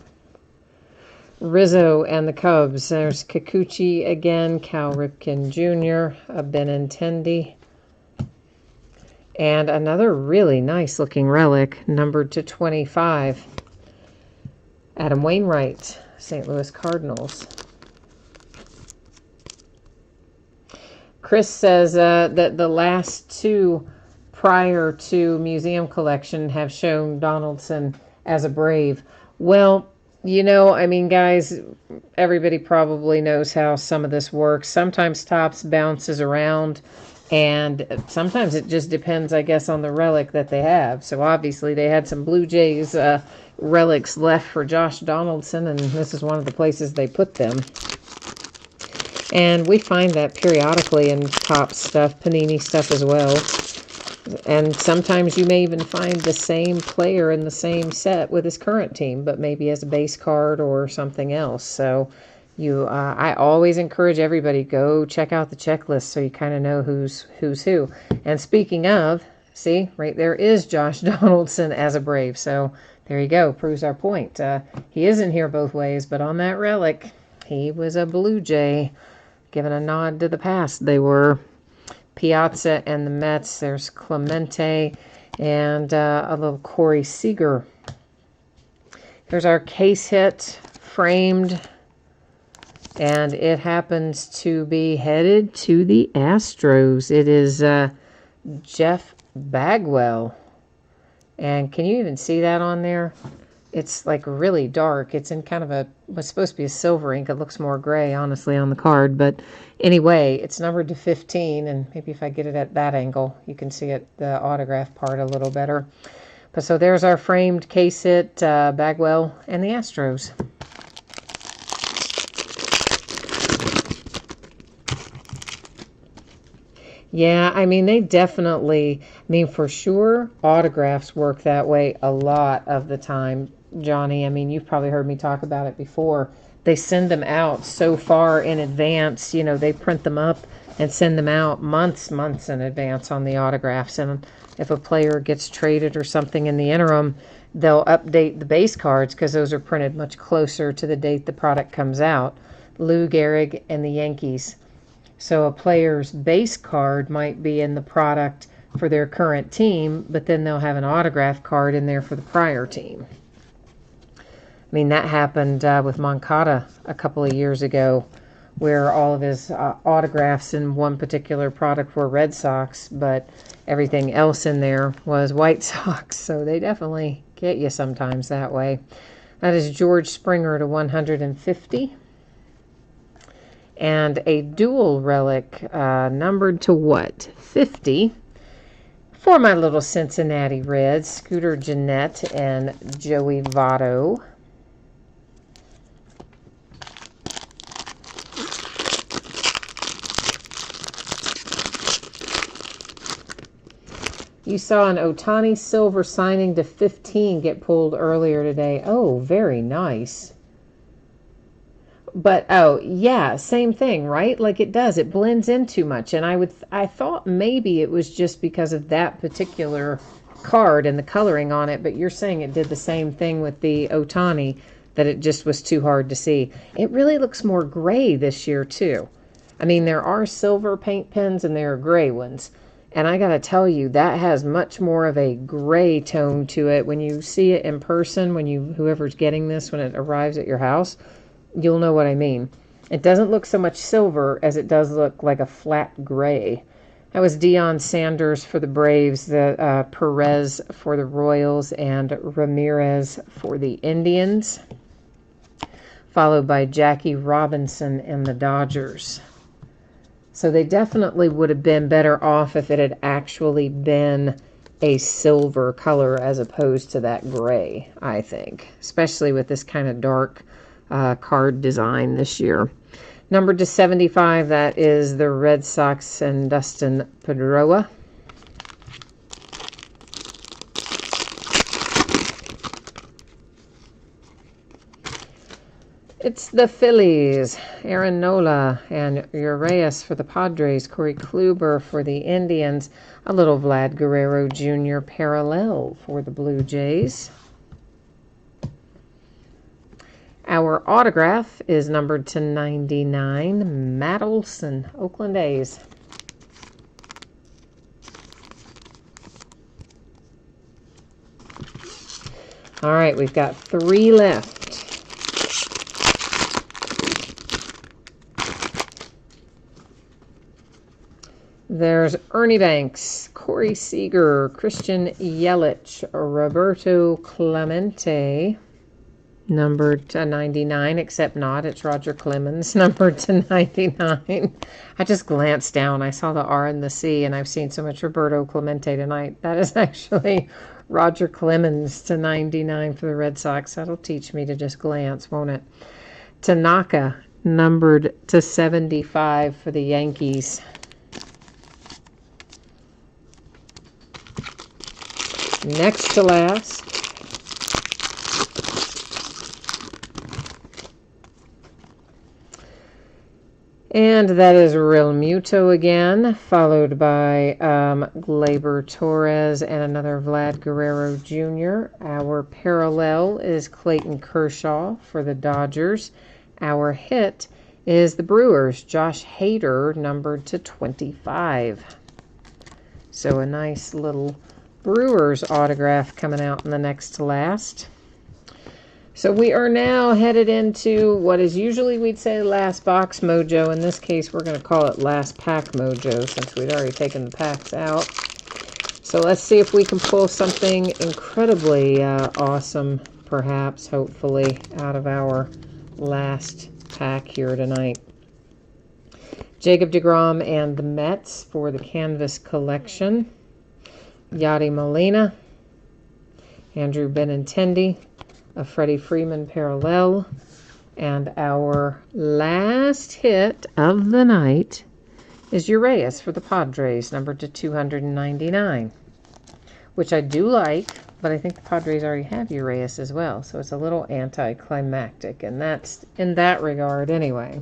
Rizzo and the Cubs. There's Kikuchi again, Cal Ripken Jr., a Benintendi. And another really nice looking relic, numbered to 25. Adam Wainwright, St. Louis Cardinals. Chris says that the last two prior to museum collection have shown Donaldson as a Brave. Well, I mean, guys, everybody probably knows how some of this works. Sometimes Topps bounces around, and sometimes it just depends, I guess, on the relic that they have. So obviously they had some Blue Jays relics left for Josh Donaldson, and this is one of the places they put them. And we find that periodically in Topps stuff, Panini stuff as well. And sometimes you may even find the same player in the same set with his current team, but maybe as a base card or something else. So I always encourage everybody, go check out the checklist so you kind of know who's who. And speaking of, see, right there is Josh Donaldson as a Brave. So there you go, proves our point. He isn't here both ways, but on that relic, he was a Blue Jay. Giving a nod to the past. They were Piazza and the Mets. There's Clemente and a little Corey Seager. Here's our case hit, framed. And it happens to be headed to the Astros. It is Jeff Bagwell. And can you even see that on there? It's like really dark. It's in kind of what's supposed to be a silver ink. It looks more gray, honestly, on the card. But anyway, it's numbered to 15. And maybe if I get it at that angle, you can see it, the autograph part a little better. But so there's our framed case hit, Bagwell and the Astros. Yeah, I mean, they definitely, for sure, autographs work that way a lot of the time, Johnny. I mean, you've probably heard me talk about it before. They send them out so far in advance. They print them up and send them out months in advance on the autographs. And if a player gets traded or something in the interim, they'll update the base cards because those are printed much closer to the date the product comes out. Lou Gehrig and the Yankees. So a player's base card might be in the product for their current team, but then they'll have an autograph card in there for the prior team. I mean, that happened with Moncada a couple of years ago, where all of his autographs in one particular product were Red Sox, but everything else in there was White Sox. So they definitely get you sometimes that way. That is George Springer to 150. And a dual relic numbered to what? 50. For my little Cincinnati Reds, Scooter Gennett and Joey Votto. You saw an Ohtani silver signing to 15 get pulled earlier today. Oh, very nice. But, oh, yeah, same thing, right? Like it does. It blends in too much. And I thought maybe it was just because of that particular card and the coloring on it. But you're saying it did the same thing with the Ohtani, that it just was too hard to see. It really looks more gray this year, too. I mean, there are silver paint pens and there are gray ones. And I got to tell you, that has much more of a gray tone to it. When you see it in person, whoever's getting this, when it arrives at your house, you'll know what I mean. It doesn't look so much silver as it does look like a flat gray. That was Deion Sanders for the Braves, the Perez for the Royals, and Ramirez for the Indians, followed by Jackie Robinson and the Dodgers. So they definitely would have been better off if it had actually been a silver color as opposed to that gray, I think, especially with this kind of dark card design this year. Numbered to 75, that is the Red Sox and Dustin Pedroia. It's the Phillies, Aaron Nola and Urias for the Padres, Corey Kluber for the Indians, a little Vlad Guerrero Jr. parallel for the Blue Jays. Our autograph is numbered to 99, Matt Olson, Oakland A's. All right, we've got 3 left. There's Ernie Banks, Corey Seager, Christian Yelich, Roberto Clemente, numbered to 99, except not. It's Roger Clemens, numbered to 99. I just glanced down. I saw the R and the C, and I've seen so much Roberto Clemente tonight. That is actually Roger Clemens to 99 for the Red Sox. That'll teach me to just glance, won't it? Tanaka, numbered to 75 for the Yankees. Next to last, and that is Real Muto again, followed by Gleyber Torres and another Vlad Guerrero Jr. Our parallel is Clayton Kershaw for the Dodgers. Our hit is the Brewers, Josh Hader, numbered to 25. So a nice little Brewers autograph coming out in the next to last. So we are now headed into what is usually we'd say last box mojo. In this case, we're going to call it last pack mojo since we'd already taken the packs out. So let's see if we can pull something incredibly awesome, perhaps, hopefully, out of our last pack here tonight. Jacob deGrom and the Mets for the Canvas Collection. Yadi Molina, Andrew Benintendi, a Freddie Freeman parallel, and our last hit of the night is Urias for the Padres, numbered to 299, which I do like, but I think the Padres already have Urias as well, so it's a little anticlimactic, and that's in that regard anyway.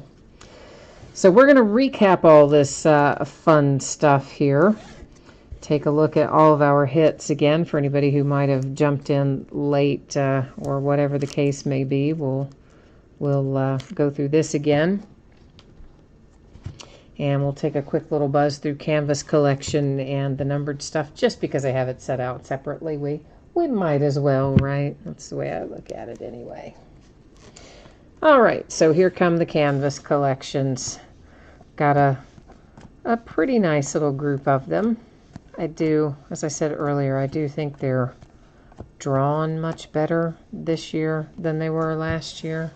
So we're going to recap all this fun stuff here. Take a look at all of our hits again for anybody who might have jumped in late or whatever the case may be. We'll go through this again. And we'll take a quick little buzz through Canvas Collection and the numbered stuff. Just because I have it set out separately, we might as well, right? That's the way I look at it anyway. All right, so here come the Canvas Collections. Got a pretty nice little group of them. I do, as I said earlier, I do think they're drawn much better this year than they were last year.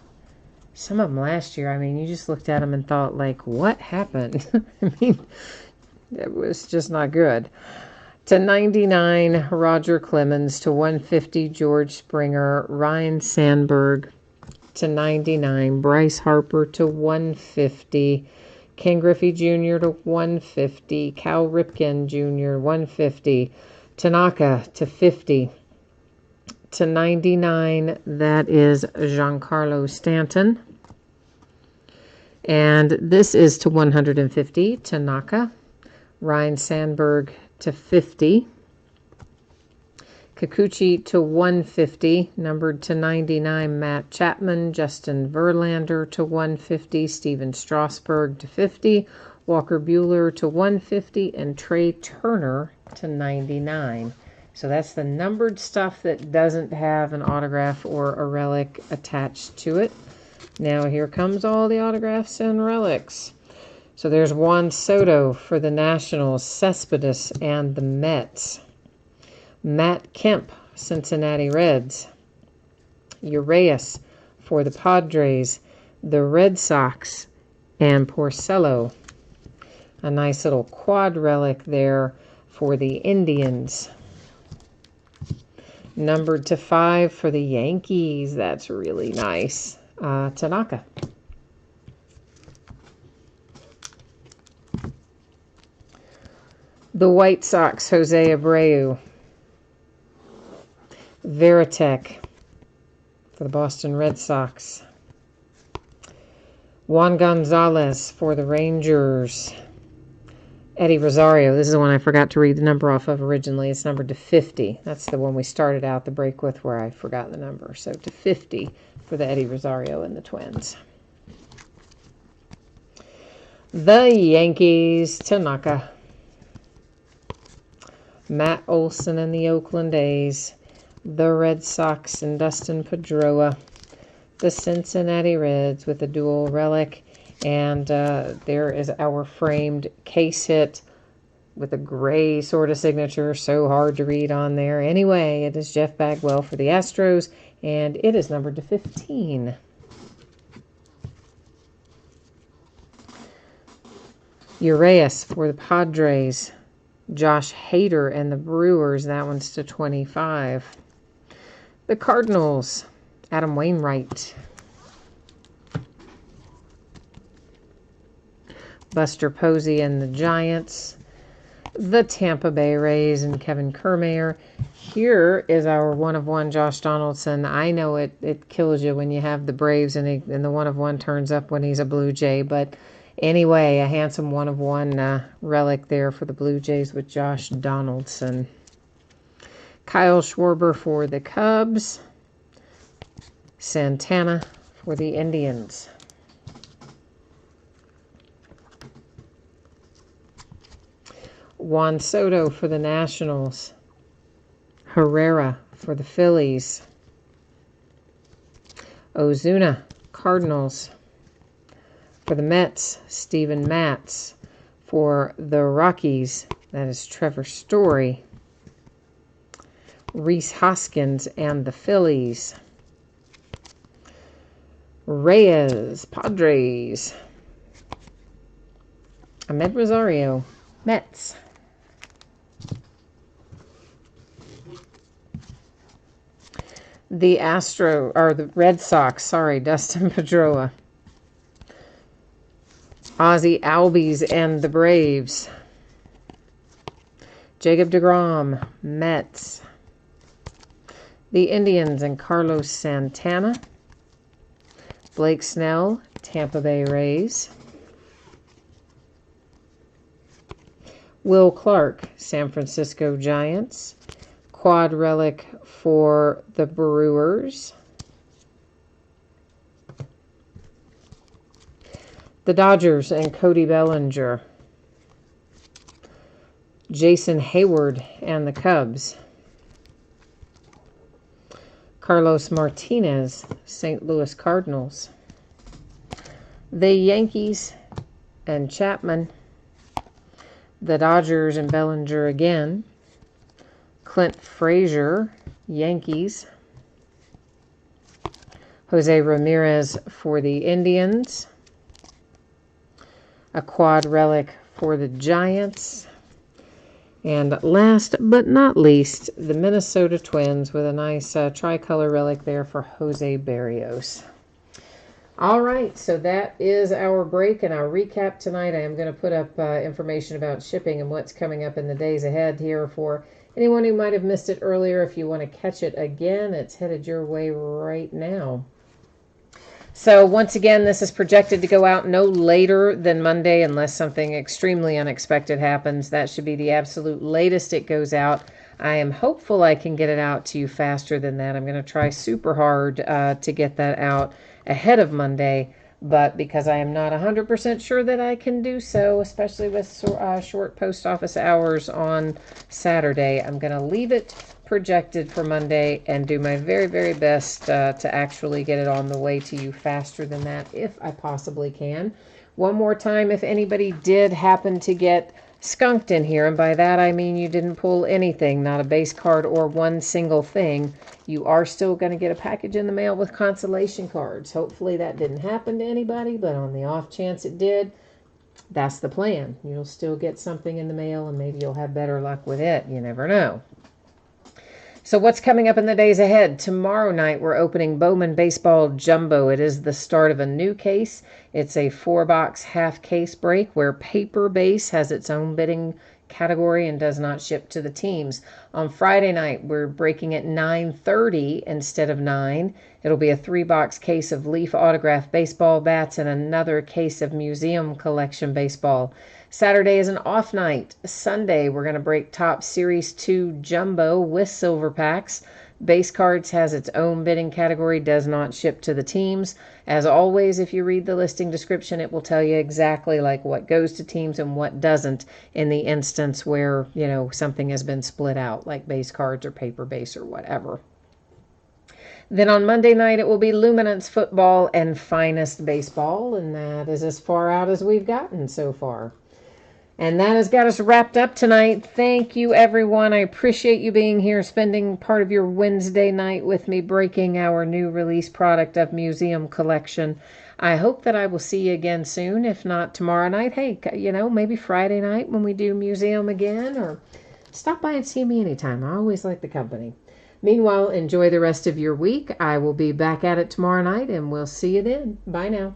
Some of them last year, I mean, you just looked at them and thought, like, what happened? I mean, it was just not good. To 99, Roger Clemens. To 150, George Springer. Ryan Sandberg. To 99, Bryce Harper. To 150, Ken Griffey Jr. to 150, Cal Ripken Jr. 150, Tanaka to 50, to 99, that is Giancarlo Stanton, and this is to 150, Tanaka, Ryan Sandberg to 50, Kikuchi to 150, numbered to 99, Matt Chapman, Justin Verlander to 150, Steven Strasburg to 50, Walker Buehler to 150, and Trey Turner to 99. So that's the numbered stuff that doesn't have an autograph or a relic attached to it. Now here comes all the autographs and relics. So there's Juan Soto for the Nationals, Cespedes and the Mets. Matt Kemp, Cincinnati Reds. Urias for the Padres, the Red Sox, and Porcello. A nice little quad relic there for the Indians. Numbered to 5 for the Yankees. That's really nice. Tanaka. The White Sox, Jose Abreu. Veritek for the Boston Red Sox. Juan Gonzalez for the Rangers. Eddie Rosario. This is the one I forgot to read the number off of originally. It's numbered to 50. That's the one we started out the break with where I forgot the number. So to 50 for the Eddie Rosario and the Twins. The Yankees, Tanaka. Matt Olson and the Oakland A's. The Red Sox and Dustin Pedroia. The Cincinnati Reds with a dual relic. And there is our framed case hit with a gray sort of signature, so hard to read on there. Anyway, it is Jeff Bagwell for the Astros, and it is numbered to 15. Urias for the Padres. Josh Hader and the Brewers, that one's to 25. The Cardinals, Adam Wainwright. Buster Posey and the Giants. The Tampa Bay Rays and Kevin Kiermaier. Here is our 1-of-1 Josh Donaldson. I know it kills you when you have the Braves and the 1-of-1 turns up when he's a Blue Jay, but anyway, a handsome 1-of-1 relic there for the Blue Jays with Josh Donaldson. Kyle Schwarber for the Cubs. Santana for the Indians. Juan Soto for the Nationals. Herrera for the Phillies. Ozuna, Cardinals. For the Mets, Steven Matz. For the Rockies, that is Trevor Story. Rhys Hoskins and the Phillies. Reyes, Padres. Ahmed Rosario, Mets. The Red Sox, Dustin Pedroia. Ozzie Albies and the Braves. Jacob deGrom, Mets. The Indians and Carlos Santana. Blake Snell, Tampa Bay Rays. Will Clark, San Francisco Giants. Quad relic for the Brewers. The Dodgers and Cody Bellinger. Jason Hayward and the Cubs. Carlos Martinez, St. Louis Cardinals. The Yankees and Chapman. The Dodgers and Bellinger again. Clint Frazier, Yankees. Jose Ramirez for the Indians. A quad relic for the Giants. And last but not least, the Minnesota Twins with a nice tricolor relic there for Jose Barrios. All right, so that is our break and our recap tonight. I am going to put up information about shipping and what's coming up in the days ahead here for anyone who might have missed it earlier. If you want to catch it again, it's headed your way right now. So once again, this is projected to go out no later than Monday unless something extremely unexpected happens. That should be the absolute latest it goes out. I am hopeful I can get it out to you faster than that. I'm going to try super hard to get that out ahead of Monday, but because I am not 100% sure that I can do so, especially with short post office hours on Saturday, I'm going to leave it projected for Monday and do my very, very best to actually get it on the way to you faster than that if I possibly can. One more time, if anybody did happen to get skunked in here, and by that I mean you didn't pull anything, not a base card or one single thing, you are still going to get a package in the mail with consolation cards. Hopefully that didn't happen to anybody, but on the off chance it did, that's the plan. You'll still get something in the mail and maybe you'll have better luck with it. You never know. So what's coming up in the days ahead? Tomorrow night, we're opening Bowman Baseball Jumbo. It is the start of a new case. It's a 4-box half case break where paper base has its own bidding category and does not ship to the teams. On Friday night, we're breaking at 9:30 instead of 9. It'll be a 3-box case of Leaf autograph baseball bats and another case of museum collection baseball. Saturday is an off night. Sunday, we're going to break Top Series 2 Jumbo with silver packs. Base cards has its own bidding category, does not ship to the teams. As always, if you read the listing description, it will tell you exactly like what goes to teams and what doesn't in the instance where, something has been split out, like base cards or paper base or whatever. Then on Monday night, it will be Luminance Football and Finest Baseball, and that is as far out as we've gotten so far. And that has got us wrapped up tonight. Thank you, everyone. I appreciate you being here, spending part of your Wednesday night with me, breaking our new release product of Museum Collection. I hope that I will see you again soon. If not tomorrow night, hey, maybe Friday night when we do museum again, or stop by and see me anytime. I always like the company. Meanwhile, enjoy the rest of your week. I will be back at it tomorrow night, and we'll see you then. Bye now.